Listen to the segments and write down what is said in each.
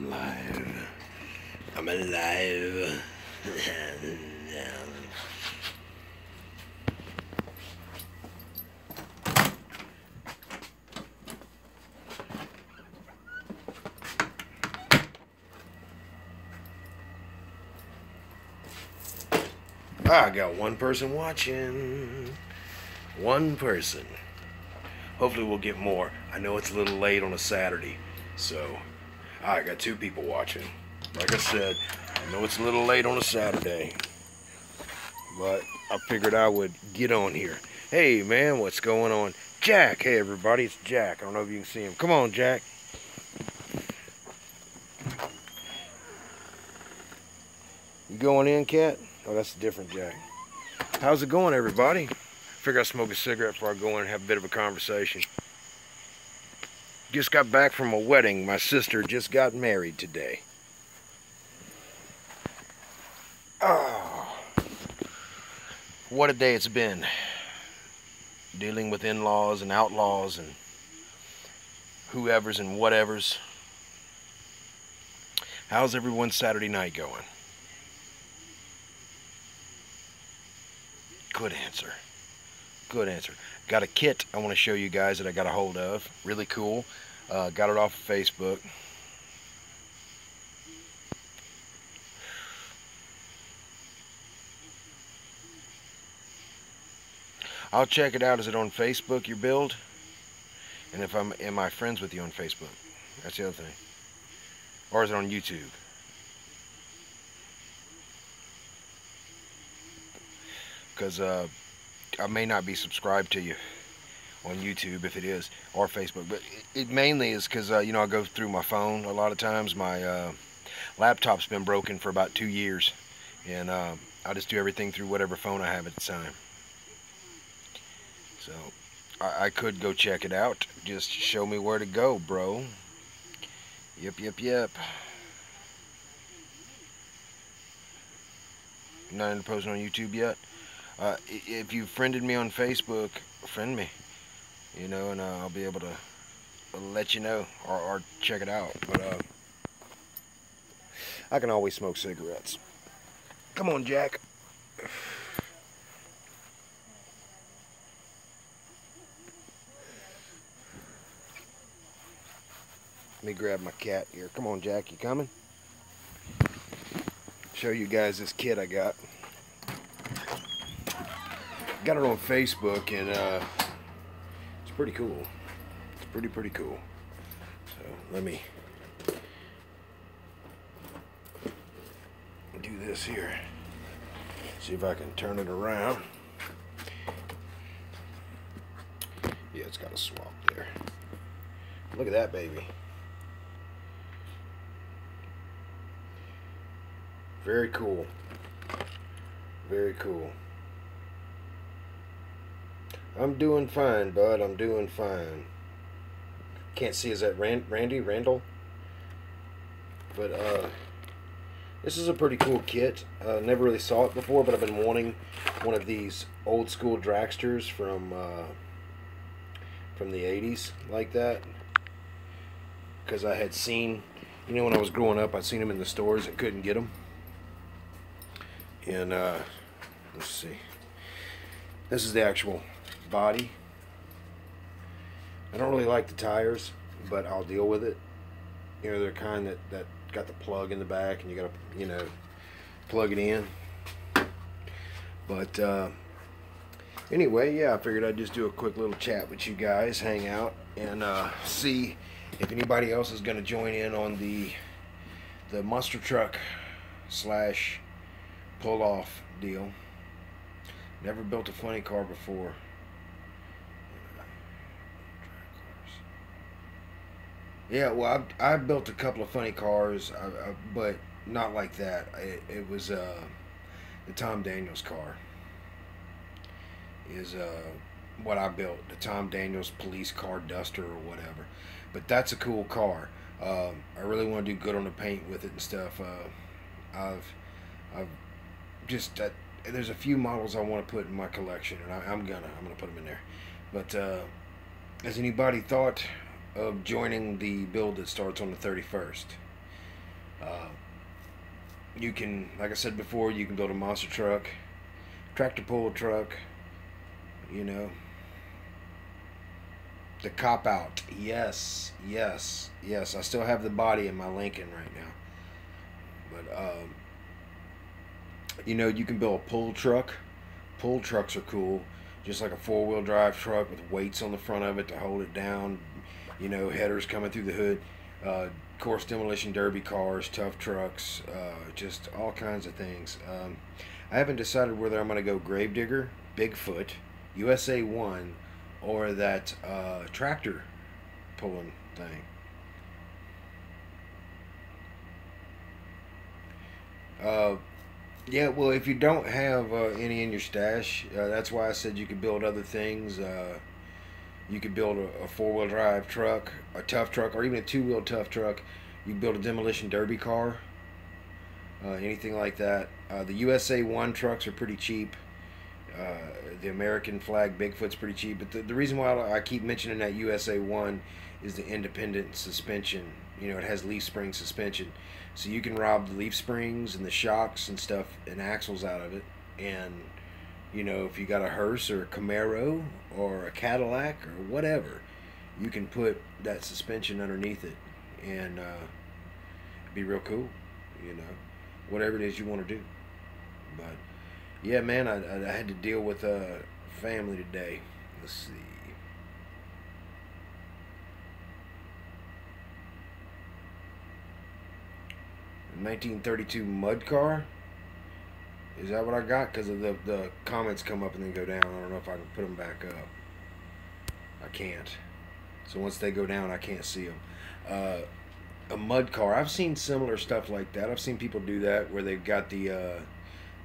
I'm live. I'm alive. I got one person watching. One person. Hopefully we'll get more. I know it's a little late on a Saturday, so I got two people watching. Like I said, I know it's a little late on a Saturday, but I figured I would get on here. Hey man, what's going on? Jack, hey everybody, it's Jack. I don't know if you can see him. Come on, Jack. You going in, cat? Oh, that's a different Jack. How's it going, everybody? Figure I'd smoke a cigarette before I go in and have a bit of a conversation. Just got back from a wedding. My sister just got married today. Oh, what a day it's been. Dealing with in-laws and outlaws and whoever's and whatevers. How's everyone's Saturday night going? Good answer. Good answer. Got a kit I want to show you guys that I got a hold of. Really cool. Got it off of Facebook. I'll check it out. Is it on Facebook, your build? And if am I friends with you on Facebook? That's the other thing. Or is it on YouTube? Because I may not be subscribed to you on YouTube if it is, or Facebook, but it mainly is because you know, I go through my phone a lot of times. My laptop's been broken for about 2 years, and I just do everything through whatever phone I have at the time. So I could go check it out. Just show me where to go, bro. Yep. Not into posting on YouTube yet. If you friended me on Facebook, friend me, you know, and I'll be able to let you know or check it out. But I can always smoke cigarettes. Come on, Jack. Let me grab my cat here. Come on, Jack, you coming? Show you guys this kit I got. Got it on Facebook, and it's pretty cool. It's pretty cool. So let me do this here. See if I can turn it around. Yeah, it's got a swap there. Look at that baby. Very cool. Very cool. I'm doing fine, bud. I'm doing fine. Can't see. Is that Randall? But this is a pretty cool kit. Never really saw it before, but I've been wanting one of these old school dragsters from the 80s like that, because I had seen, you know, when I was growing up, I'd seen them in the stores and couldn't get them. And let's see. This is the actual body. I don't really like the tires, but I'll deal with it. You know, they're kind that got the plug in the back, and you gotta, you know, plug it in. But anyway, yeah, I figured I'd just do a quick little chat with you guys, hang out, and see if anybody else is gonna join in on the monster truck slash pull off deal. Never built a funny car before. Yeah, well, I've built a couple of funny cars, but not like that. It was the Tom Daniels car is what I built, the Tom Daniels police car duster or whatever. But that's a cool car. I really want to do good on the paint with it and stuff. I've just there's a few models I want to put in my collection, and I'm gonna put them in there. But has anybody thought of joining the build that starts on the 31st? Uh, you can, like I said before, you can build a monster truck, tractor pull truck, you know. The cop out. Yes, yes, yes. I still have the body in my Lincoln right now. But, you know, you can build a pull truck. Pull trucks are cool. Just like a four-wheel drive truck with weights on the front of it to hold it down. You know, headers coming through the hood. Of course, demolition derby cars, tough trucks, just all kinds of things. I haven't decided whether I'm going to go Gravedigger, Bigfoot, USA 1, or that tractor pulling thing. Yeah, well, if you don't have any in your stash, that's why I said you could build other things. You could build a four-wheel drive truck, a tough truck, or even a two-wheel tough truck. You can build a demolition derby car, anything like that. The USA 1 trucks are pretty cheap. The American flag Bigfoot's pretty cheap. But the reason why I keep mentioning that USA 1 is the independent suspension. You know, it has leaf spring suspension. So you can rob the leaf springs and the shocks and stuff and axles out of it. And, you know, if you got a hearse or a Camaro or a Cadillac or whatever, you can put that suspension underneath it. And it'd be real cool, you know, whatever it is you want to do. But, yeah, man, I had to deal with family today. Let's see. 1932 mud car. Is that what I got? Because of the comments come up and then go down. I don't know if I can put them back up. I can't. So once they go down, I can't see them. A mud car. I've seen similar stuff like that. I've seen people do that where they've got the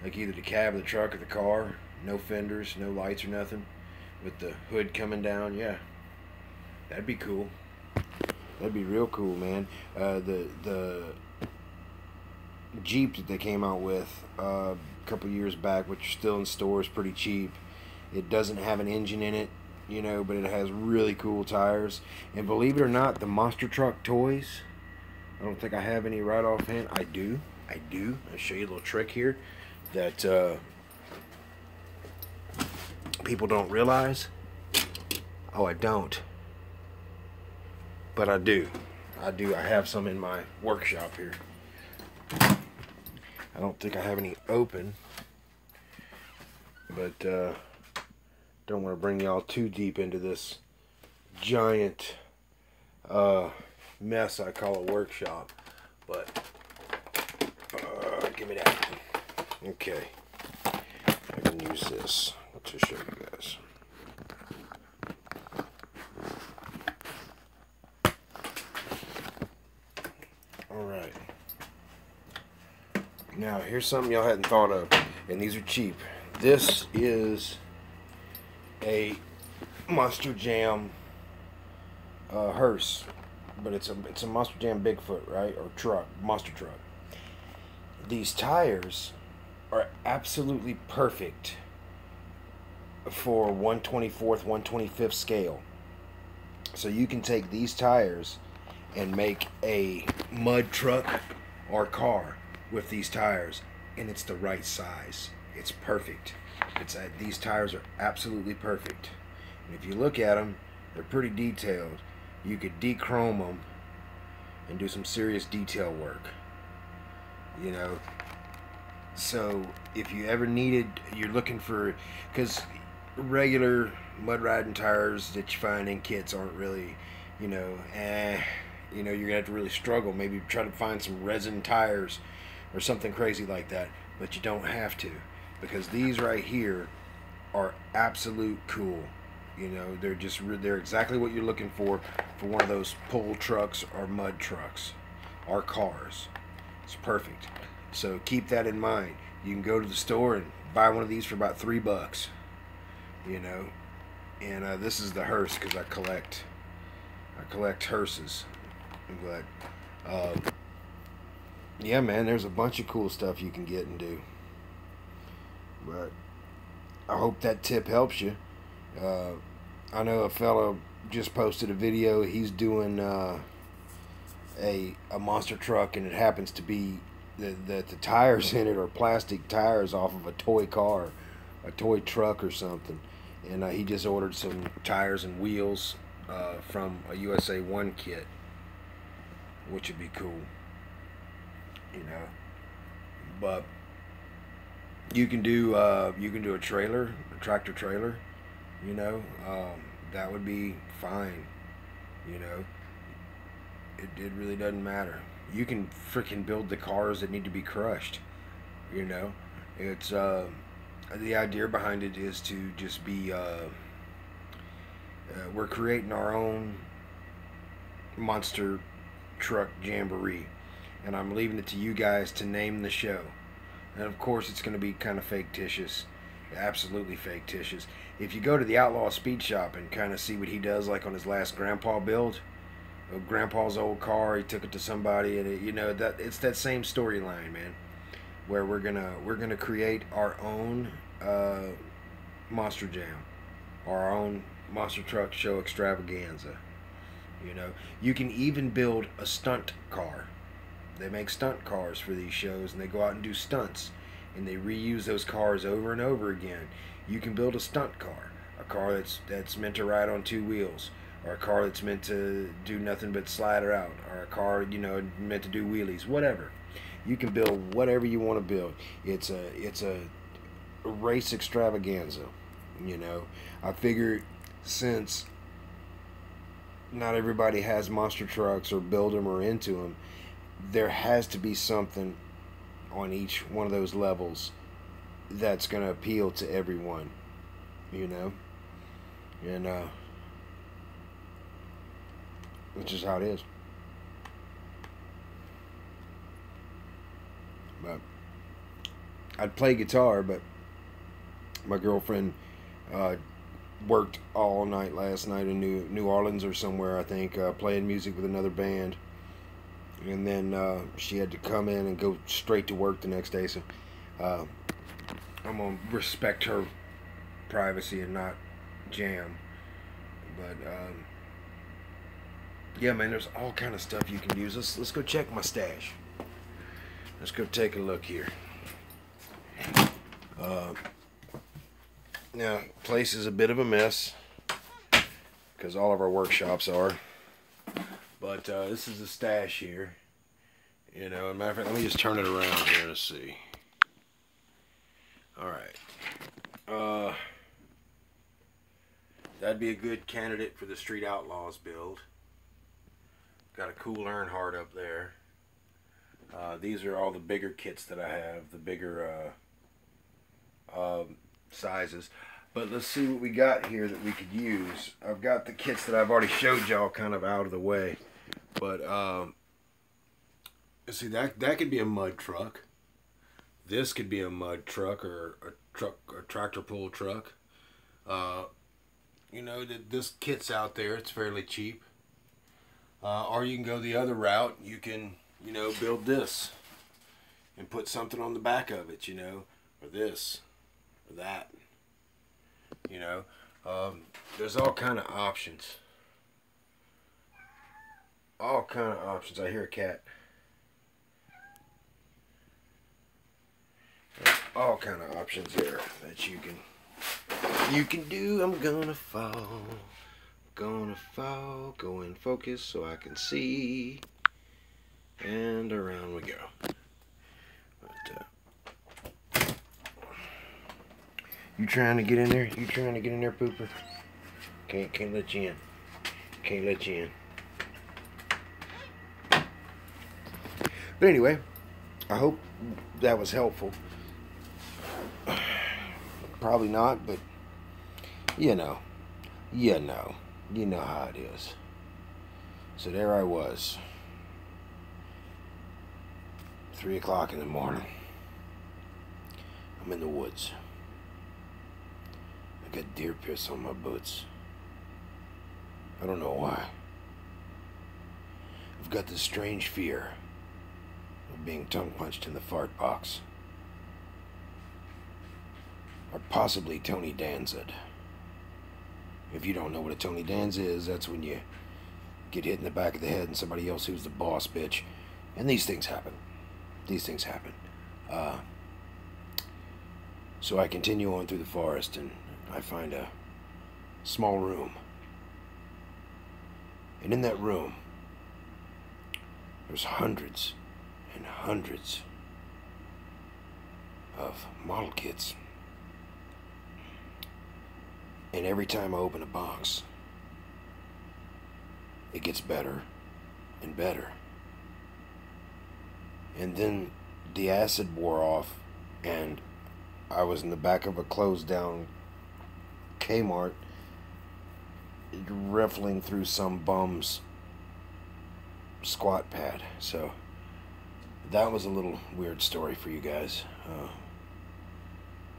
like either the cab of the truck or the car, no fenders, no lights or nothing, with the hood coming down. Yeah, that'd be cool. That'd be real cool, man. The Jeep that they came out with a couple years back, which are still in stores, pretty cheap. It doesn't have an engine in it, you know, but it has really cool tires. And believe it or not, the monster truck toys, I don't think I have any right offhand. I do. I'll show you a little trick here that people don't realize. Oh, I don't. But I do. I have some in my workshop here. I don't think I have any open, but don't want to bring y'all too deep into this giant mess I call a workshop. But give me that. Okay, I can use this to show you guys. All right. Now, here's something y'all hadn't thought of, and these are cheap. This is a Monster Jam hearse, but it's a Monster Jam Bigfoot, right, or truck, monster truck. These tires are absolutely perfect for 1/24th, 1/25th scale. So you can take these tires and make a mud truck or car with these tires, and it's the right size. It's perfect. These tires are absolutely perfect. And if you look at them, they're pretty detailed. You could dechrome them and do some serious detail work, you know. So if you ever you're looking for, because regular mud riding tires that you find in kits aren't really, you know, you're gonna have to really struggle. Maybe try to find some resin tires or something crazy like that, but you don't have to, because these right here are absolute cool. You know, they're exactly what you're looking for one of those pull trucks or mud trucks or cars. It's perfect. So keep that in mind. You can go to the store and buy one of these for about $3, you know. And this is the hearse, because I collect hearses. But yeah, man, there's a bunch of cool stuff you can get and do. But I hope that tip helps you. I know a fella just posted a video. He's doing a monster truck, and it happens to be that the tires in it are plastic tires off of a toy car, a toy truck or something. And he just ordered some tires and wheels from a USA One kit, which would be cool, you know. But you can do a trailer, a tractor trailer, you know. That would be fine, you know. It really doesn't matter. You can freaking build the cars that need to be crushed, you know. It's the idea behind it is to just be we're creating our own monster truck jamboree, and I'm leaving it to you guys to name the show. And of course it's going to be kind of fictitious, absolutely fictitious. If you go to the Outlaw Speed Shop and kind of see what he does, like on his last Grandpa build, Grandpa's old car, he took it to somebody, and it, you know, that it's that same storyline, man, where we're gonna create our own monster jam, our own monster truck show extravaganza. You know, you can even build a stunt car. They make stunt cars for these shows, and they go out and do stunts, and they reuse those cars over and over again. You can build a stunt car, a car that's meant to ride on two wheels, or a car that's meant to do nothing but slide around, or a car, you know, meant to do wheelies, whatever. You can build whatever you want to build. It's a race extravaganza, you know. I figure since not everybody has monster trucks or build them or into them, there has to be something on each one of those levels that's going to appeal to everyone, you know. And which is how it is. But I'd play guitar, but my girlfriend worked all night last night in New Orleans or somewhere, I think, playing music with another band. And then she had to come in and go straight to work the next day. So I'm going to respect her privacy and not jam. But yeah, man, there's all kind of stuff you can use. Let's go check my stash. Let's go take a look here. Now, place is a bit of a mess because all of our workshops are. But this is a stash here. You know, as a matter of fact, let me just turn it around here to see. Alright. That'd be a good candidate for the Street Outlaws build. Got a cool Earnhardt up there. These are all the bigger kits that I have, the bigger sizes. But let's see what we got here that we could use. I've got the kits that I've already showed y'all kind of out of the way. But see, that could be a mud truck. This could be a mud truck or a tractor pull truck. You know, this kit's out there. It's fairly cheap. Or you can go the other route. You can, you know, build this and put something on the back of it, you know, or this or that. You know, there's all kind of options. All kind of options. I hear a cat. There's all kind of options here that you can do. I'm gonna fall. Gonna fall. Go in focus so I can see. And around we go. But, you trying to get in there? You trying to get in there, Pooper? Can't let you in. Can't let you in. But anyway, I hope that was helpful. Probably not, but you know how it is. So there I was, 3 o'clock in the morning. I'm in the woods. I got deer piss on my boots. I don't know why. I've got this strange fear of being tongue punched in the fart box. Or possibly Tony Danza. If you don't know what a Tony Danza is, that's when you get hit in the back of the head and somebody else who's the boss bitch. And these things happen. These things happen. So I continue on through the forest and I find a small room. And in that room, there's hundreds and hundreds of model kits. And every time I open a box, it gets better and better. And then the acid wore off and I was in the back of a closed down Kmart riffling through some bum's squat pad. So that was a little weird story for you guys.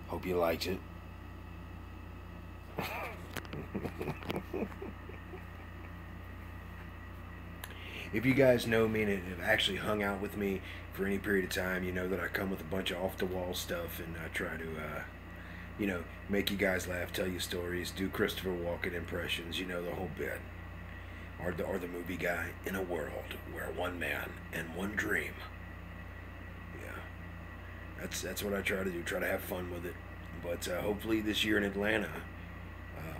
Hope you liked it. If you guys know me and have actually hung out with me for any period of time, you know that I come with a bunch of off-the-wall stuff and I try to, you know, make you guys laugh, tell you stories, do Christopher Walken impressions, you know, the whole bit. Or the movie guy in a world where one man and one dream. Yeah, that's what I try to do, try to have fun with it. But hopefully this year in Atlanta,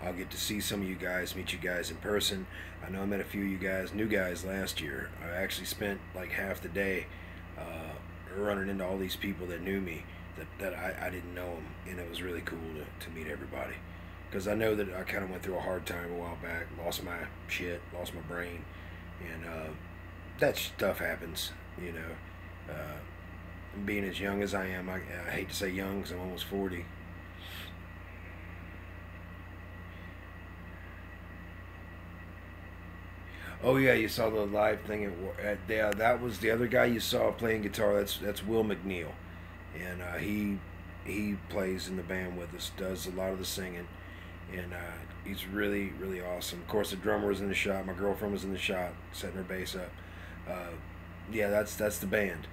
I'll get to see some of you guys, meet you guys in person. I know I met a few of you guys, new guys last year. I actually spent like half the day running into all these people that knew me, that I didn't know them, and it was really cool to meet everybody. Because I know that I kind of went through a hard time a while back, lost my shit, lost my brain, and that stuff happens, you know. Being as young as I am, I hate to say young because I'm almost 40. Oh yeah, you saw the live thing at that was the other guy you saw playing guitar. That's Will McNeil, and he plays in the band with us, does a lot of the singing, and he's really awesome. Of course, the drummer was in the shot. My girlfriend was in the shot, setting her bass up. Yeah, that's the band.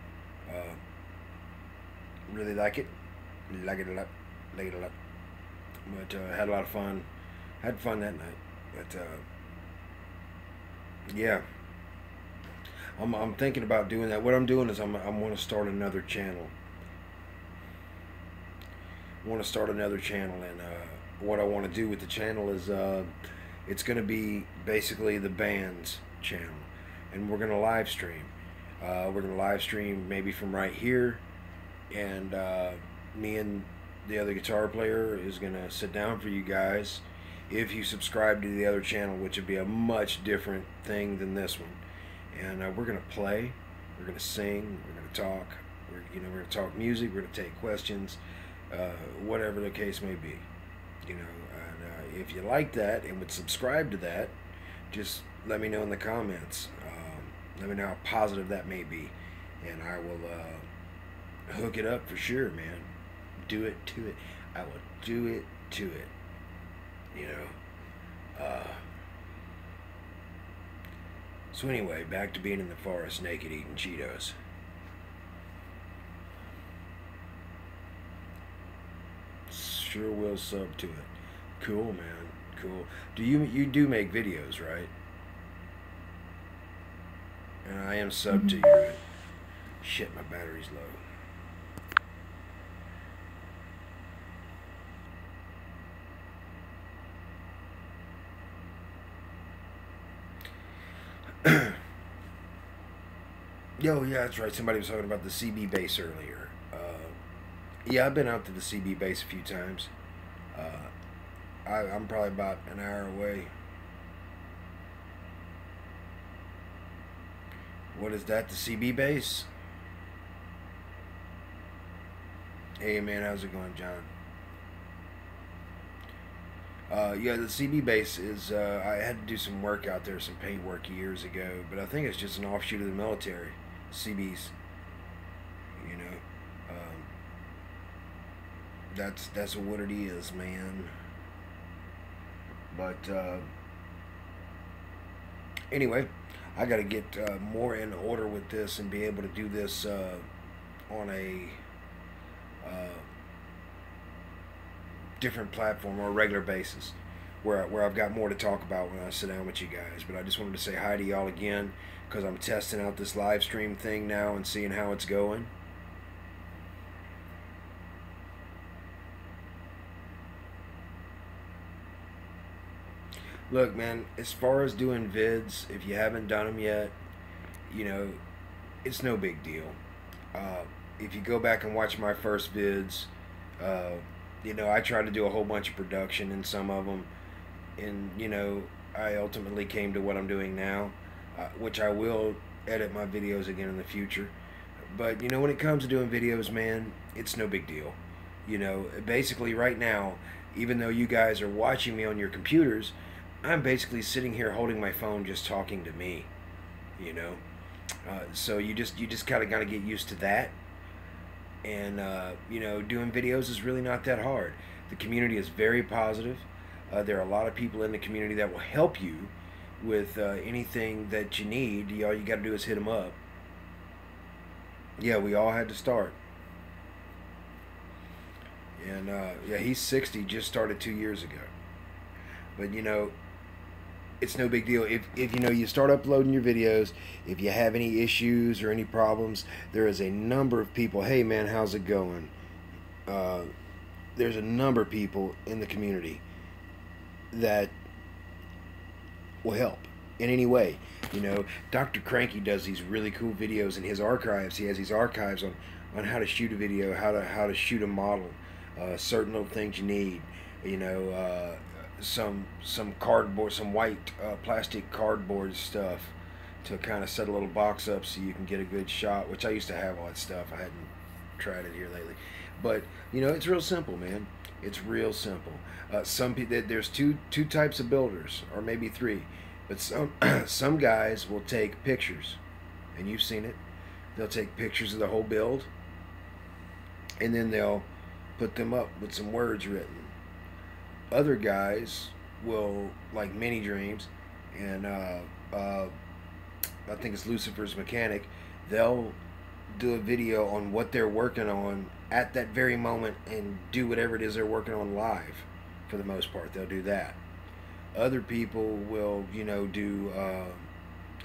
Really like it a lot, like it a lot. But had a lot of fun. Had fun that night. But yeah, I'm thinking about doing that. What I'm doing is I'm want to start another channel. I want to start another channel, and what I want to do with the channel is it's going to be basically the band's channel, and we're going to live stream. We're going to live stream maybe from right here, and me and the other guitar player is going to sit down for you guys. If you subscribe to the other channel, which would be a much different thing than this one, and we're gonna play, we're gonna sing, we're gonna talk, we're gonna talk music, we're gonna take questions, whatever the case may be, you know. And if you like that and would subscribe to that, just let me know in the comments. Let me know how positive that may be, and I will hook it up for sure, man. Do it to it. I will do it to it. You know. So anyway, back to being in the forest naked eating Cheetos. Sure will sub to it. Cool, man. Cool. Do you do make videos, right? And I am sub to you, right? Shit, my battery's low. Yo, yeah, that's right. Somebody was talking about the CB base earlier. Yeah, I've been out to the CB base a few times. I'm probably about an hour away. What is that, the CB base? Hey, man, how's it going, John? Yeah, the CB base is, I had to do some work out there, some paint work years ago, but I think it's just an offshoot of the military, CBs, you know. That's what it is, man. But, anyway, I got to get more in order with this and be able to do this on a different platform or a regular basis. where I've got more to talk about when I sit down with you guys. But I just wanted to say hi to y'all again because I'm testing out this live stream thing now and seeing how it's going. Look, man, as far as doing vids, if you haven't done them yet, you know, it's no big deal. If you go back and watch my first vids, uh, you know, I tried to do a whole bunch of production in some of them, and you know, I ultimately came to what I'm doing now, which I will edit my videos again in the future. But you know, when it comes to doing videos, man, it's no big deal. You know, basically right now, even though you guys are watching me on your computers, I'm basically sitting here holding my phone, just talking to me. You know, so you just kind of got to get used to that. And you know, doing videos is really not that hard. The community is very positive. There are a lot of people in the community that will help you with anything that you need. All you got to do is hit them up. Yeah, we all had to start. And yeah, he's 60, just started 2 years ago. But you know, it's no big deal. If you know, you start uploading your videos, if you have any issues or any problems, there is a number of people. Hey man, how's it going? There's a number of people in the community that will help in any way. You know, Dr. Cranky does these really cool videos in his archives. He has these archives on how to shoot a video, how to shoot a model, certain little things you need. You know, some cardboard, some white plastic cardboard stuff to kind of set a little box up so you can get a good shot, which I used to have all that stuff. I hadn't tried it here lately, but you know, it's real simple, man. It's real simple. Some people, there's two types of builders, or maybe three, but some guys will take pictures, and you've seen it. They'll take pictures of the whole build, and then they'll put them up with some words written. Other guys will, like Mini Dreams, and I think it's Lucifer's Mechanic, they'll do a video on what they're working on at that very moment and do whatever it is they're working on live. For the most part, they'll do that. Other people will, you know, do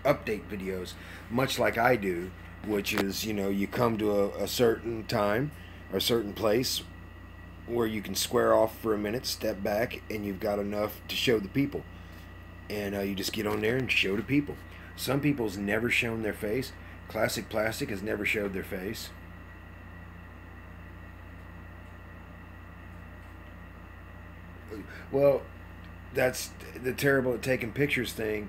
update videos, much like I do, which is, you know, you come to a certain time or a certain place where you can square off for a minute, step back, and you've got enough to show the people. And you just get on there and show the people. Some people's never shown their face. Classic Plastic has never showed their face. Well, that's the terrible at taking pictures thing.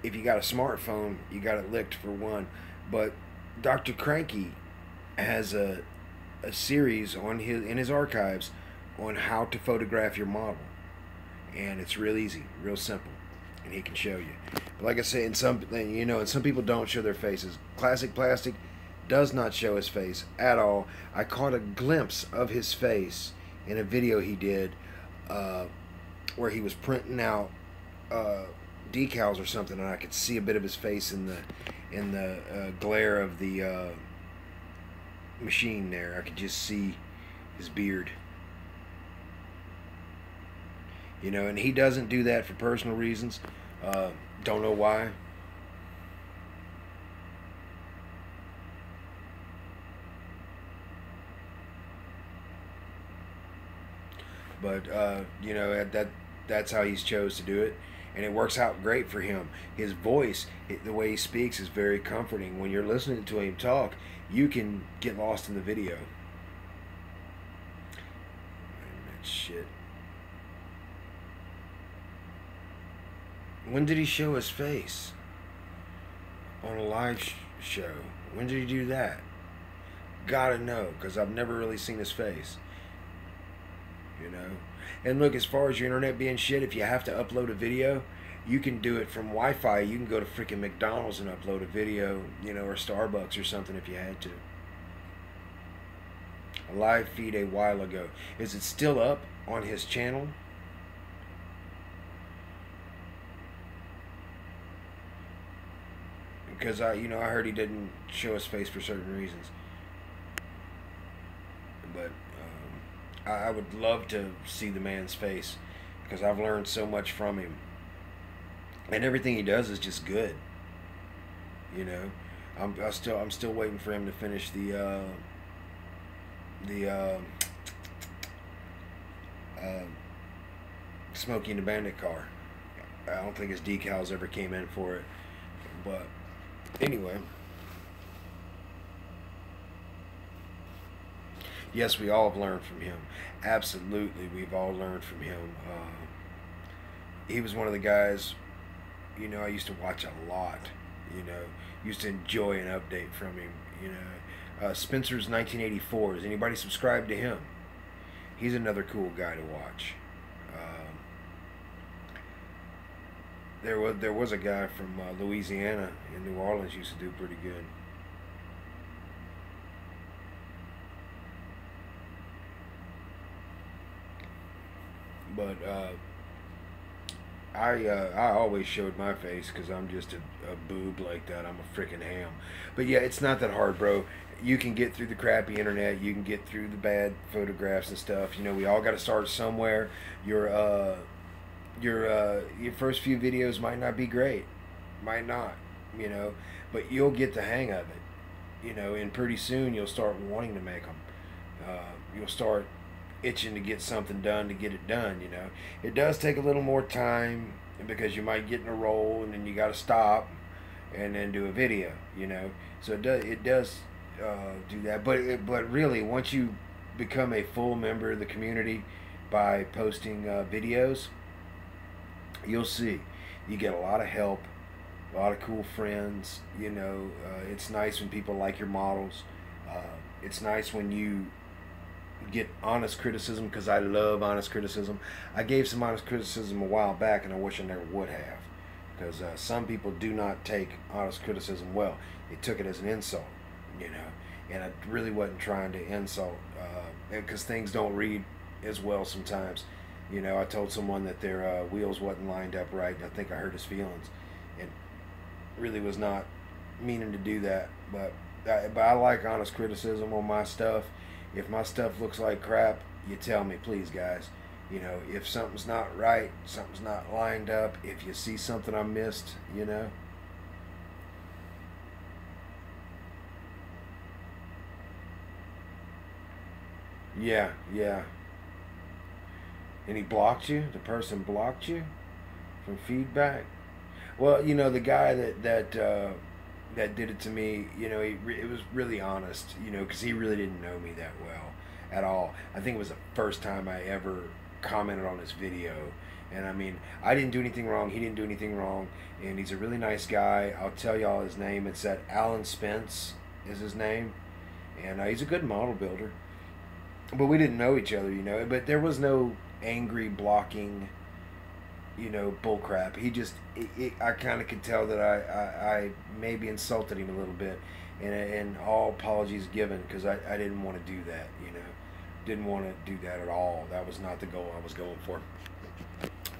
If you got a smartphone, you got it licked for one. But Dr. Cranky has a series on in his archives on how to photograph your model, and it's real easy, real simple, and he can show you. But like I say, and some people don't show their faces. Classic Plastic does not show his face at all. I caught a glimpse of his face in a video he did where he was printing out decals or something, and I could see a bit of his face in the glare of the machine there. I could just see his beard. You know, and he doesn't do that for personal reasons. Don't know why. But you know, that's how he's chose to do it, and it works out great for him. His voice, the way he speaks, is very comforting. When you're listening to him talk, you can get lost in the video. That shit. When did he show his face? On a live show. When did he do that? Gotta know, because I've never really seen his face. You know? And look, as far as your internet being shit, if you have to upload a video, you can do it from Wi-Fi. You can go to freaking McDonald's and upload a video, you know, or Starbucks or something if you had to. A live feed a while ago. Is it still up on his channel? Because I heard he didn't show his face for certain reasons. But I would love to see the man's face, because I've learned so much from him, and everything he does is just good. You know, I'm still waiting for him to finish the uh, Smokey and the Bandit car. I don't think his decals ever came in for it, but anyway. Yes, we all have learned from him. Absolutely, we've all learned from him. He was one of the guys, you know, I used to watch a lot. You know, used to enjoy an update from him. You know, Spencer's 1984. Is anybody subscribed to him? He's another cool guy to watch. There was a guy from Louisiana in New Orleans used to do pretty good. But I always showed my face because I'm just a boob like that. I'm a freaking ham. But yeah, it's not that hard, bro. You can get through the crappy internet. You can get through the bad photographs and stuff. You know, we all got to start somewhere. Your first few videos might not be great, might not, you know, but you'll get the hang of it, you know, and pretty soon you'll start wanting to make them. You'll start itching to get something done to get it done, you know. It does take a little more time because you might get in a roll and then you got to stop and then do a video, you know. So it does do that, but really once you become a full member of the community by posting videos, you'll see you get a lot of help, a lot of cool friends, you know. It's nice when people like your models. It's nice when you get honest criticism, because I love honest criticism. I gave some honest criticism a while back and I wish I never would have, because some people do not take honest criticism well. They took it as an insult, you know, and I really wasn't trying to insult, because things don't read as well sometimes. You know, I told someone that their wheels wasn't lined up right, and I think I hurt his feelings, and really was not meaning to do that. But I like honest criticism on my stuff. If my stuff looks like crap, you tell me, please, guys. You know, if something's not right, something's not lined up, if you see something I missed, you know. Yeah, yeah. And he blocked you? The person blocked you from feedback? Well, you know, the guy that did it to me, you know, it was really honest, you know, because he really didn't know me that well at all. I think it was the first time I ever commented on his video. And I mean, I didn't do anything wrong. He didn't do anything wrong. And he's a really nice guy. I'll tell y'all his name. It's that Alan Spence is his name. And he's a good model builder. But we didn't know each other, you know. But there was no angry blocking, you know, bullcrap. He just, I kind of could tell that I maybe insulted him a little bit, and all apologies given, because I didn't want to do that, you know, didn't want to do that at all. That was not the goal I was going for.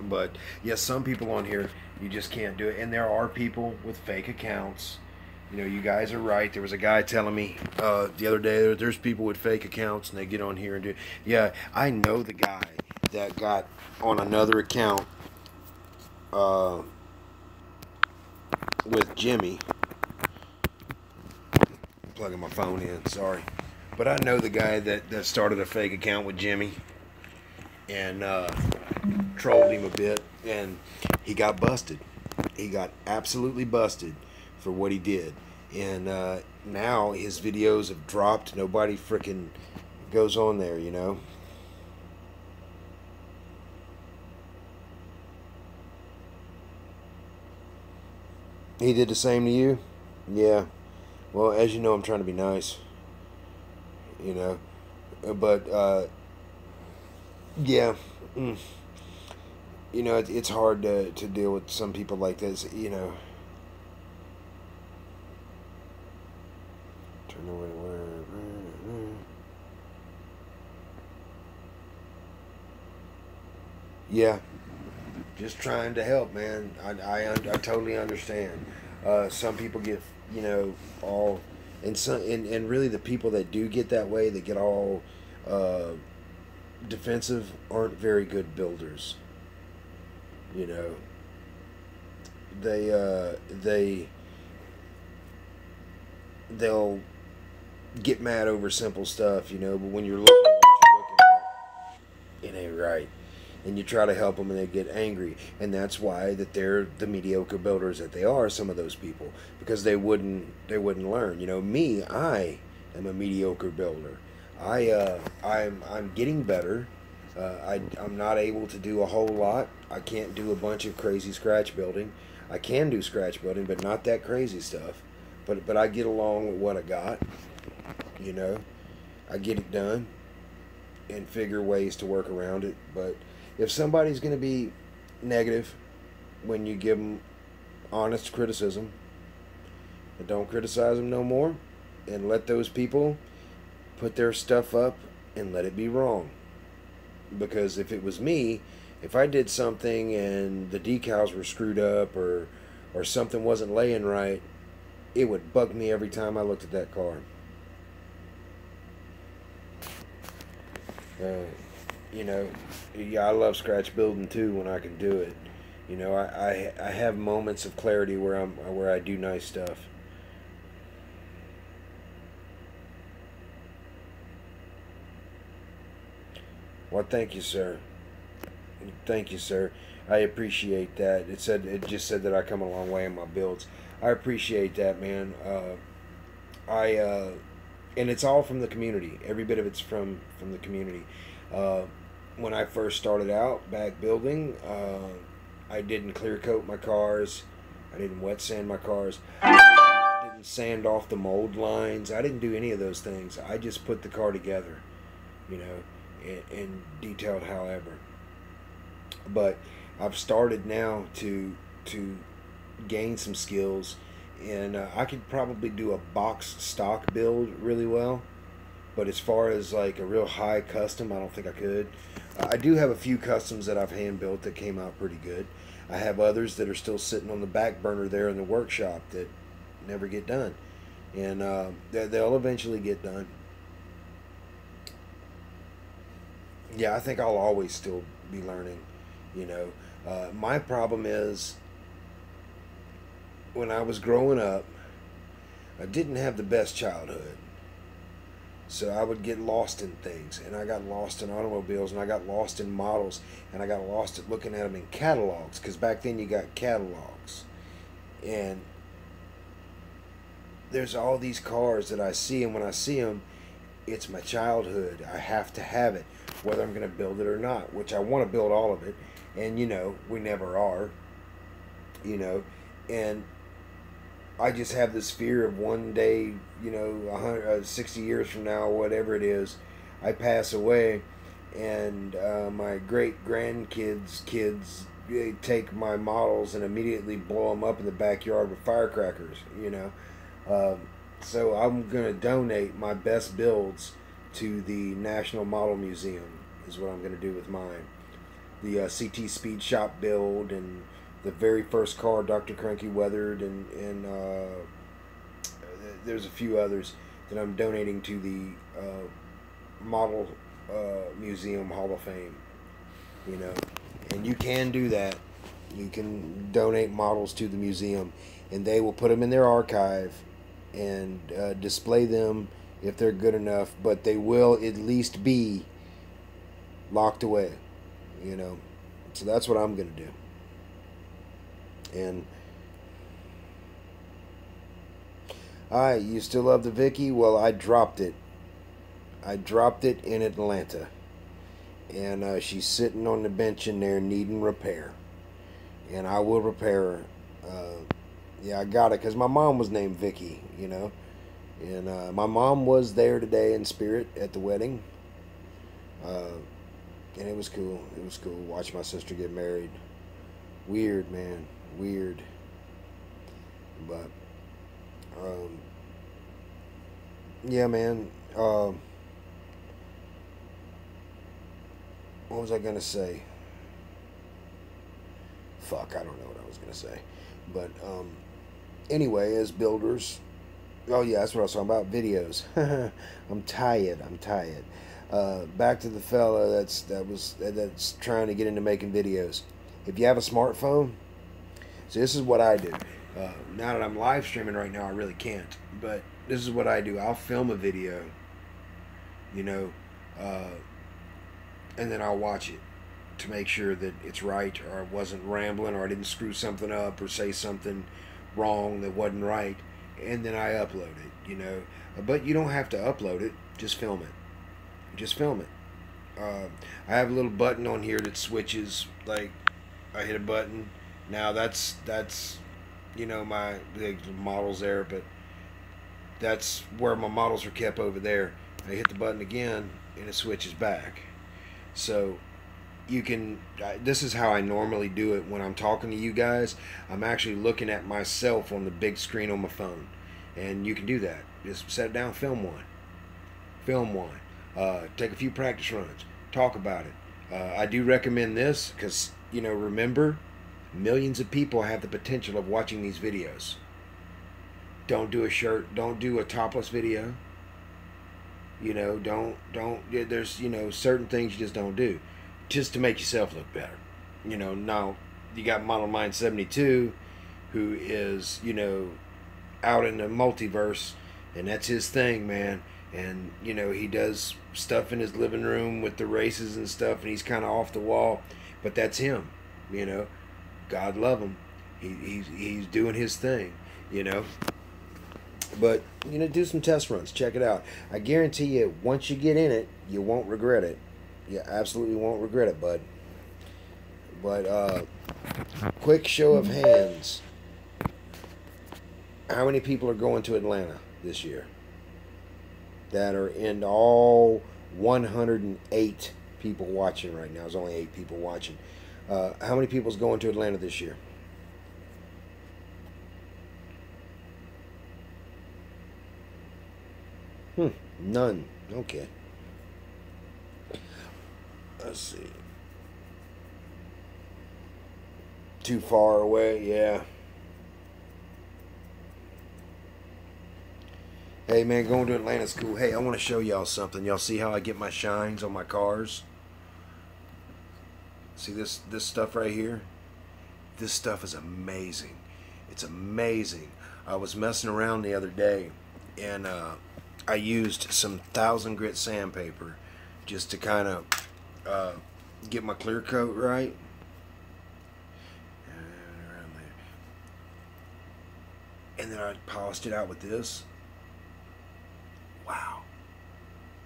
But yes, some people on here, you just can't do it, and there are people with fake accounts. You know, you guys are right. There was a guy telling me the other day that there's people with fake accounts and they get on here and do. Yeah, I know the guy that got on another account with Jimmy. Plugging my phone in, sorry. But I know the guy that started a fake account with Jimmy and trolled him a bit, and he got busted. He got absolutely busted for what he did. And now his videos have dropped. Nobody freaking goes on there, you know. He did the same to you? Yeah. Well, as you know, I'm trying to be nice. You know. But, yeah. You know, it's hard to deal with some people like this, you know. Turn away. Yeah. Just trying to help, man. I totally understand. Some people get, you know, all, and really the people that do get that way, that get all defensive, aren't very good builders. You know, they'll get mad over simple stuff, you know, but when you're looking at what you're looking at, it ain't right. And you try to help them and they get angry. And that's why that they're the mediocre builders that they are, some of those people, because they wouldn't learn. You know, me, I am a mediocre builder. I'm getting better. I'm not able to do a whole lot. I can't do a bunch of crazy scratch building. I can do scratch building, but not that crazy stuff. But I get along with what I got. You know, I get it done and figure ways to work around it. But if somebody's going to be negative when you give them honest criticism, don't criticize them no more, and let those people put their stuff up and let it be wrong. Because if it was me, if I did something and the decals were screwed up or something wasn't laying right, it would bug me every time I looked at that car. You know, yeah, I love scratch building too when I can do it. You know, I have moments of clarity where I do nice stuff. Well, thank you, sir. Thank you, sir. I appreciate that. It just said that I come a long way in my builds. I appreciate that, man. And it's all from the community. Every bit of it's from the community. When I first started out back building, I didn't clear coat my cars. I didn't wet sand my cars. I didn't sand off the mold lines. I didn't do any of those things. I just put the car together, you know, and detailed however. But I've started now to gain some skills, and I could probably do a box stock build really well. But as far as like a real high custom, I don't think I could. I do have a few customs that I've hand built that came out pretty good. I have others that are still sitting on the back burner there in the workshop that never get done, and they'll eventually get done. Yeah, I think I'll always still be learning. You know, my problem is when I was growing up, I didn't have the best childhood. So I would get lost in things, and I got lost in automobiles, and I got lost in models, and I got lost at looking at them in catalogs, because back then you got catalogs. And there's all these cars that I see, and when I see them, it's my childhood. I have to have it, whether I'm going to build it or not, which I want to build all of it, and, you know, we never are, you know, and I just have this fear of one day, you know, 60 years from now, whatever it is, I pass away, and my great grandkids' kids take my models and immediately blow them up in the backyard with firecrackers. You know, so I'm gonna donate my best builds to the National Model Museum. Is what I'm gonna do with mine. The CT Speed Shop build and the very first car Dr. Cranky weathered, and there's a few others that I'm donating to the Model Museum Hall of Fame. You know, and you can do that. You can donate models to the museum, and they will put them in their archive and display them if they're good enough. But they will at least be locked away. You know, so that's what I'm gonna do. And you still love the Vicky? Well, I dropped it. I dropped it in Atlanta, and she's sitting on the bench in there needing repair, and I will repair her. Yeah, I got it because my mom was named Vicky, you know, and my mom was there today in spirit at the wedding, and it was cool. It was cool. Watch my sister get married. Weird, man. Weird, but yeah, man. What was I gonna say? Fuck, I don't know what I was gonna say. But anyway, as builders, oh yeah, that's what I was talking about. Videos. I'm tired. Back to the fella that's trying to get into making videos. if you have a smartphone, so this is what I do. Now that I'm live streaming right now, I really can't. But this is what I do. I'll film a video, you know, and then I'll watch it to make sure that it's right, or I wasn't rambling, or I didn't screw something up or say something wrong that wasn't right, and then I upload it, you know. But you don't have to upload it. Just film it. Just film it. I have a little button on here that switches, like I hit a button. Now that's you know, the models there, but that's where my models are kept over there. I hit the button again and it switches back. So you can, this is how I normally do it when I'm talking to you guys. I'm actually looking at myself on the big screen on my phone, and you can do that. Just set it down, film one, take a few practice runs, talk about it. I do recommend this because, you know, remember, millions of people have the potential of watching these videos. Don't do a topless video. You know, there's, you know, certain things you just don't do, just to make yourself look better. You know, now you got Model Mind 72, who is, you know, out in the multiverse, and that's his thing, man. And, you know, he does stuff in his living room with the races and stuff, and he's kind of off the wall, but that's him, you know. God love him. He's doing his thing, you know. But, you know, do some test runs. Check it out. I guarantee you, once you get in it, you won't regret it. You absolutely won't regret it, bud. But, quick show of hands. How many people are going to Atlanta this year? That are in all 108 people watching right now. There's only 8 people watching. How many people's going to Atlanta this year? None. Okay. Let's see. Too far away, yeah. Hey man, going to Atlanta's cool. Hey, I want to show y'all something. Y'all see how I get my shines on my cars? See this stuff right here? This stuff is amazing. It's amazing. I was messing around the other day, and I used some 1000 grit sandpaper just to kind of get my clear coat right. And then I polished it out with this. Wow.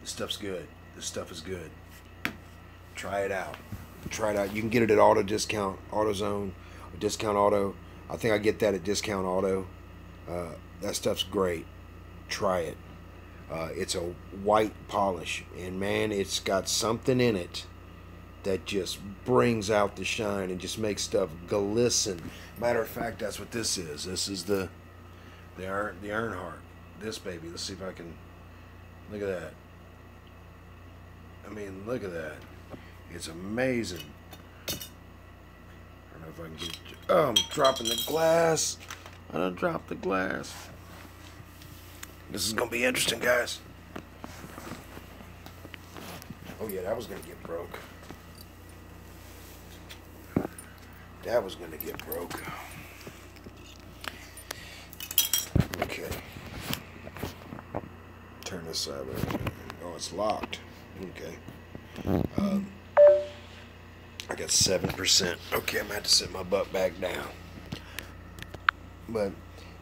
This stuff's good. This stuff is good. Try it out. Try it out. You can get it at Auto Discount, AutoZone, or Discount Auto. I think I get that at Discount Auto. That stuff's great. Try it. It's a white polish, and man, it's got something in it that just brings out the shine and just makes stuff glisten. Matter of fact, that's what this is. This is the Earnhardt. This baby. Let's see if I can. Look at that. I mean, look at that. It's amazing. I don't know if I can get. Oh, I'm dropping the glass. I done dropped the glass. This is gonna be interesting, guys. Oh yeah, that was gonna get broke. That was gonna get broke. Okay. Turn this side. Oh, it's locked. Okay. I got 7%. Okay, I'm gonna have to sit my butt back down. But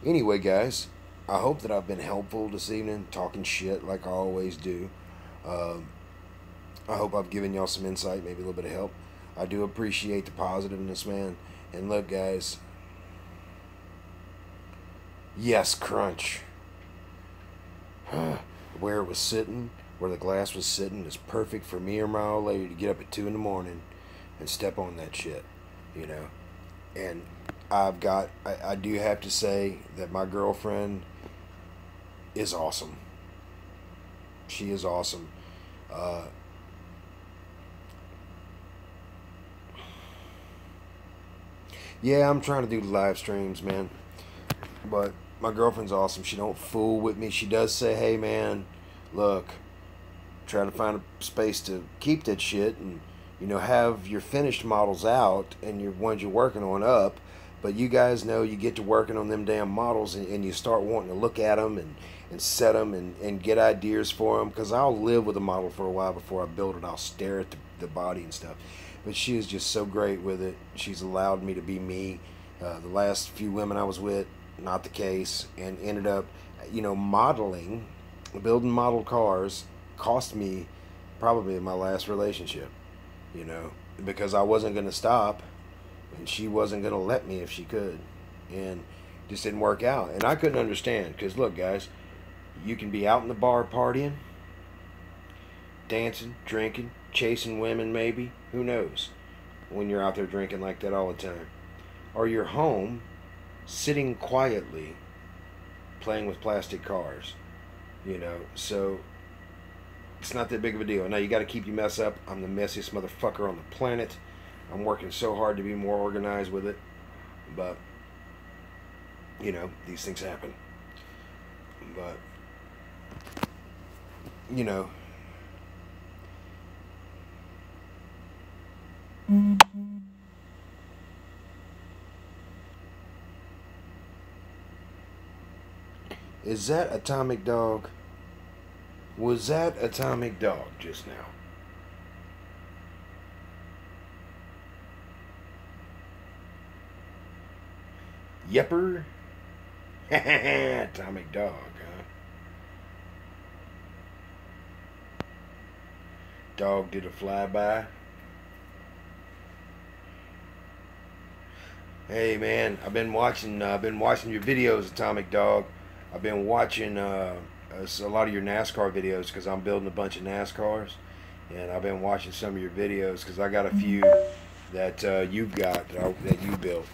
anyway, guys, I hope that I've been helpful this evening, talking shit like I always do. I hope I've given y'all some insight, maybe a little bit of help. I do appreciate the positiveness, man. And look, guys. Yes, crunch. Where it was sitting, where the glass was sitting, is perfect for me or my old lady to get up at 2 in the morning and step on that shit, you know. And I do have to say that my girlfriend is awesome. She is awesome. Yeah, I'm trying to do live streams, man. But my girlfriend's awesome. She don't fool with me. She does say, hey, man, look, try to find a space to keep that shit. And, You know, have your finished models out and your ones you're working on up, but you guys know you get to working on them damn models, and you start wanting to look at them and set them and get ideas for them, because I'll live with a model for a while before I build it. I'll stare at the body and stuff. But she is just so great with it. She's allowed me to be me. The last few women I was with, not the case, and ended up, you know, modeling, building model cars cost me probably my last relationship, you know, because I wasn't going to stop and she wasn't going to let me if she could, and just didn't work out. And I couldn't understand, because look, guys, you can be out in the bar partying, dancing, drinking, chasing women, maybe, who knows, when you're out there drinking like that all the time, or you're home sitting quietly playing with plastic cars, you know. So it's not that big of a deal. Now you got to keep your mess up. I'm the messiest motherfucker on the planet. I'm working so hard to be more organized with it, but you know, these things happen. But you know, is that Atomic Dog? Was that Atomic Dog just now? Yepper. Atomic Dog, huh? Dog did a flyby. Hey man, I've been watching your videos, Atomic Dog. I've been watching a lot of your NASCAR videos, because I'm building a bunch of NASCARs, and I've been watching some of your videos because I got a few that you've got that you built.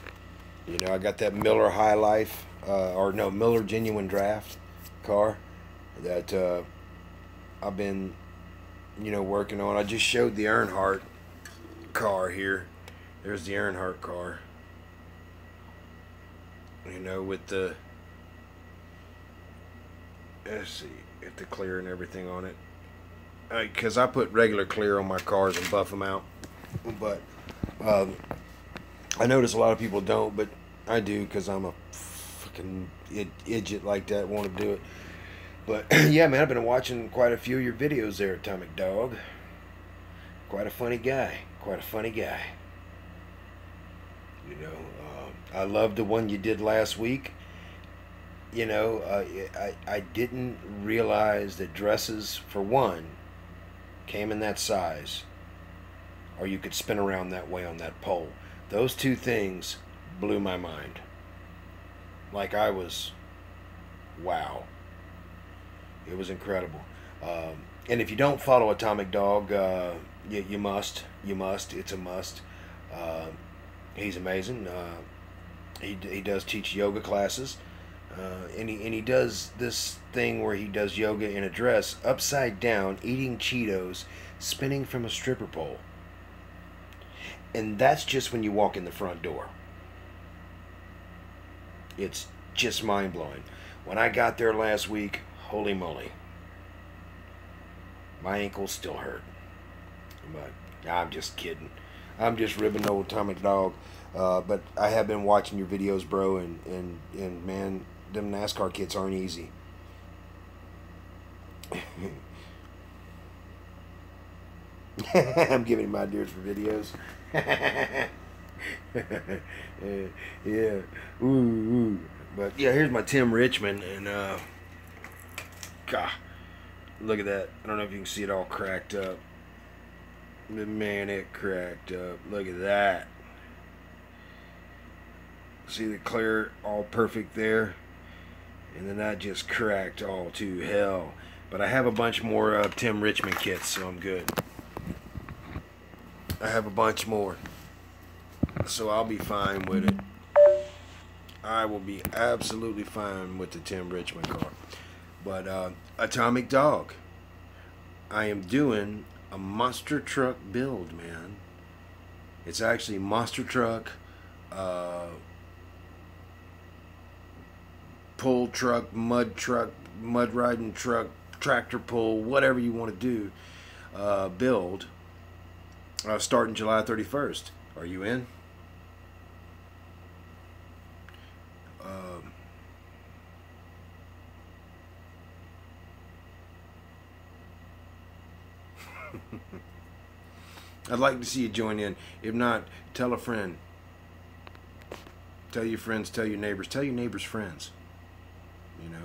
You know, I got that Miller High Life, or no, Miller Genuine Draft car that I've been, you know, working on. I just showed the Earnhardt car here. There's the Earnhardt car. You know, with the, let's see, get the clear and everything on it. Because I put regular clear on my cars and buff them out. But I notice a lot of people don't, but I do, because I'm a fucking idiot like that, want to do it. But yeah, man, I've been watching quite a few of your videos there, Atomic Dog. Quite a funny guy. Quite a funny guy. You know, I love the one you did last week. You know, I didn't realize that dresses, for one, came in that size, or you could spin around that way on that pole. Those two things blew my mind. Like, I was, wow. It was incredible. And if you don't follow Atomic Dog, you must. You must. It's a must. He's amazing. He does teach yoga classes. And he does this thing where he does yoga in a dress, upside down, eating Cheetos, spinning from a stripper pole. And that's just when you walk in the front door. It's just mind-blowing. When I got there last week, holy moly, my ankles still hurt. But I'm just kidding. I'm just ribbing old Atomic Dog. But I have been watching your videos, bro, and man, them NASCAR kits aren't easy. I'm giving him ideas for videos. Yeah. Ooh. But yeah, here's my Tim Richmond, and God, look at that. I don't know if you can see it all cracked up. Man, it cracked up. Look at that. See the clear, all perfect there, and then that just cracked all to hell. But I have a bunch more Tim Richmond kits, so I'm good. I have a bunch more, so I'll be fine with it. I will be absolutely fine with the Tim Richmond car. But Atomic Dog, I am doing a monster truck build, man. It's actually monster truck, pull truck, mud riding truck, tractor pull, whatever you want to do, build. starting July 31st. Are you in? I'd like to see you join in. If not, tell a friend. Tell your friends, tell your neighbors, tell your neighbors' friends. You know?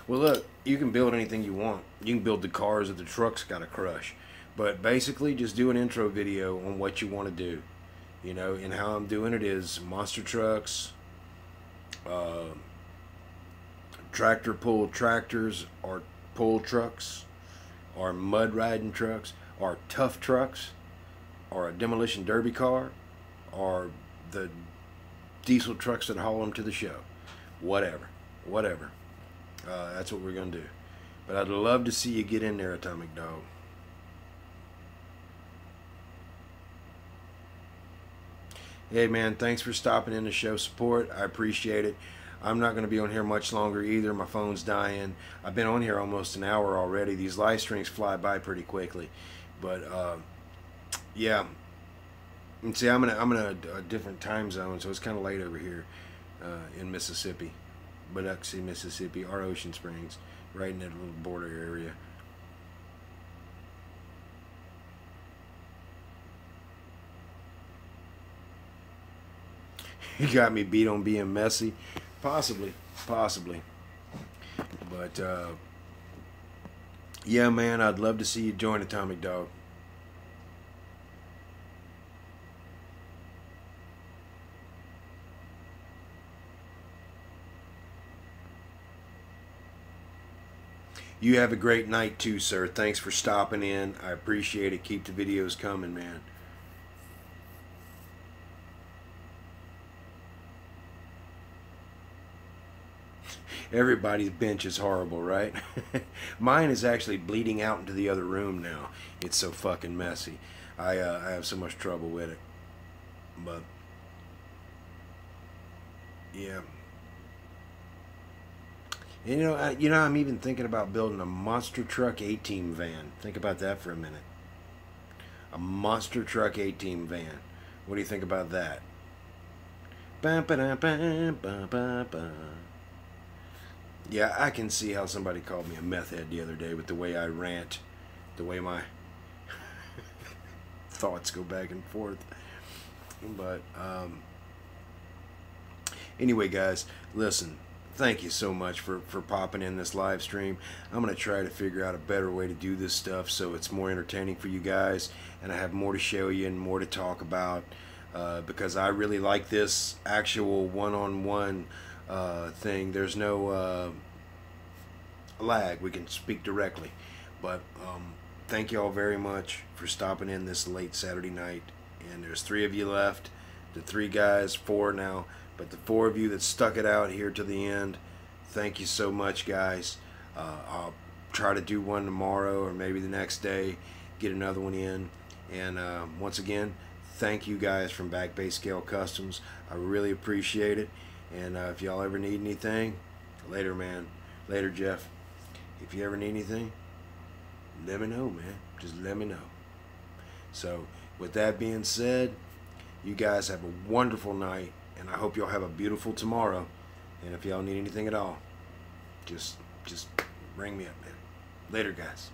Well, look, you can build anything you want. You can build the cars that the trucks got to crush. But basically, just do an intro video on what you want to do. You know, and how I'm doing it is monster trucks, tractor pull tractors, or pull trucks, or mud riding trucks, or tough trucks, or a demolition derby car, or the diesel trucks that haul them to the show. Whatever. That's what we're going to do. But I'd love to see you get in there, Atomic Dog. Hey, man, thanks for stopping in to show support. I appreciate it. I'm not going to be on here much longer either. My phone's dying. I've been on here almost an hour already. These live streams fly by pretty quickly. But, yeah. And see, I'm in a different time zone, so it's kind of late over here in Mississippi. Biloxi, Mississippi, or Ocean Springs, right in that little border area. You got me beat on being messy. Possibly. But, yeah, man, I'd love to see you join Atomic Dog. You have a great night too, sir. Thanks for stopping in. I appreciate it. Keep the videos coming, man. Everybody's bench is horrible, right? Mine is actually bleeding out into the other room now. It's so fucking messy. I have so much trouble with it. But, yeah. And, you know, I'm even thinking about building a monster truck A-Team van. Think about that for a minute. A monster truck A-Team van. What do you think about that? Yeah, I can see how somebody called me a meth head the other day with the way I rant, the way my thoughts go back and forth. But anyway, guys, listen. Thank you so much for popping in this live stream. I'm going to try to figure out a better way to do this stuff so it's more entertaining for you guys, and I have more to show you and more to talk about because I really like this actual one-on-one thing. There's no lag. We can speak directly. But thank you all very much for stopping in this late Saturday night. And there's 3 of you left. The 3 guys, 4 now. But the 4 of you that stuck it out here to the end, thank you so much, guys. I'll try to do one tomorrow or maybe the next day, get another one in. And once again, thank you guys from Back Bay Scale Customs. I really appreciate it. And if y'all ever need anything, later, man. Later, Jeff. If you ever need anything, let me know, man. Just let me know. So, with that being said, you guys have a wonderful night. And I hope y'all have a beautiful tomorrow. And if y'all need anything at all, just ring me up, man. Later, guys.